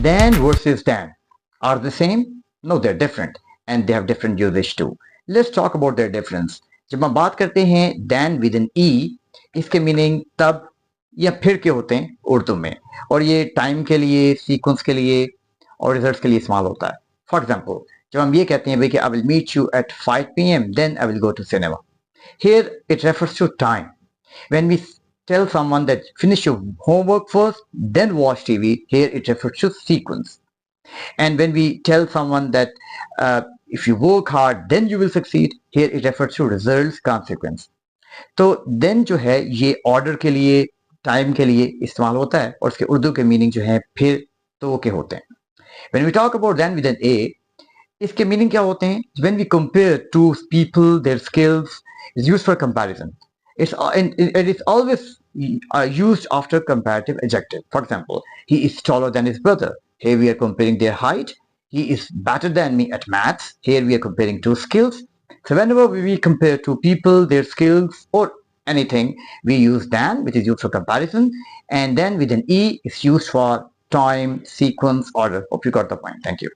Dan versus Dan are the same? No, they're different and they have different usage too. Let's talk about their difference. जब हम बात करते हैं Dan with an E, इसके meaning तब या फिर के होते हैं उर्दू में, और ये टाइम के लिए, सीक्वेंस के लिए और रिजल्ट्स के लिए इस्तेमाल होता है. फॉर एग्जाम्पल, जब हम ये कहते हैं भाई कि I will meet you at 5 p.m. Then I will go to cinema, here it refers to time. When we tell someone that finish your homework first, then watch TV, here it refers to sequence. And when we tell someone that if you work hard, then you will succeed, here it refers to results, consequence. तो then जो है ये order के लिए, time के लिए इस्तेमाल होता है, और उसके उर्दू के मीनिंग जो है फिर तो के होते हैं. When we talk about then with an A, इसके मीनिंग क्या होते हैं? When we compare two people, their skills is used for comparison. It is always used after comparative adjective. For example, he is taller than his brother. Here we are comparing their height. He is better than me at maths. Here we are comparing two skills. So whenever we compare two people, their skills or anything, we use than, which is used for comparison, and then with an E is used for time, sequence, order. Hope you got the point. Thank you.